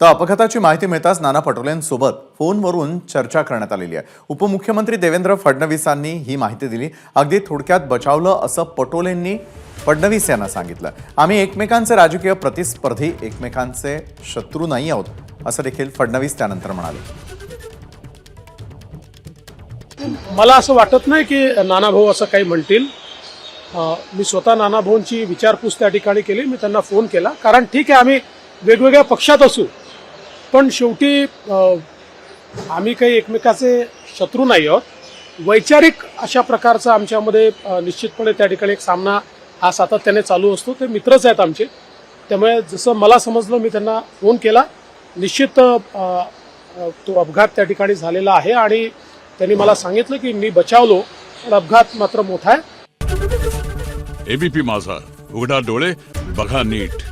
तर अपघाताची माहिती मिळताच नाना पटोलेंसोबत फोनवरून चर्चा करण्यात आलेली आहे। उपमुख्यमंत्री देवेंद्र फडणवीसांनी ही माहिती दिली। अगदी थोडक्यात बचावलं असं पटोलेंनी फडणवीस यांना सांगितलं। आम्ही एकमेकांचे राजकीय प्रतिस्पर्धी, एकमेकांचे शत्रू नाही आहोत, असं देखील फडणवीस त्यानंतर म्हणाले। मला असं वाटत नाही की नानाभाऊ असं काही म्हणतील। मी स्वतः नानाभाऊंची विचारपूस त्या ठिकाणी केली। मी त्यांना फोन केला, कारण ठीक आहे आम्ही वेगवेगळ्या पक्षात असू, पण शेवटी आम्ही काही एकमेकाचे शत्रू नाही आहोत। वैचारिक अशा प्रकारचा आमच्यामध्ये निश्चितपणे त्या ठिकाणी एक सामना हा सातत्याने चालू असतो। ते मित्रच आहेत आमचे, त्यामुळे जसं मला समजलं मी त्यांना फोन केला। निश्चित तो अपघात त्या ठिकाणी झालेला आहे आणि त्यांनी मला सांगितलं की मी बचावलो, पण अपघात मात्र मोठा आहे। एबीपी माझा, उघडा डोळे बघा नीट।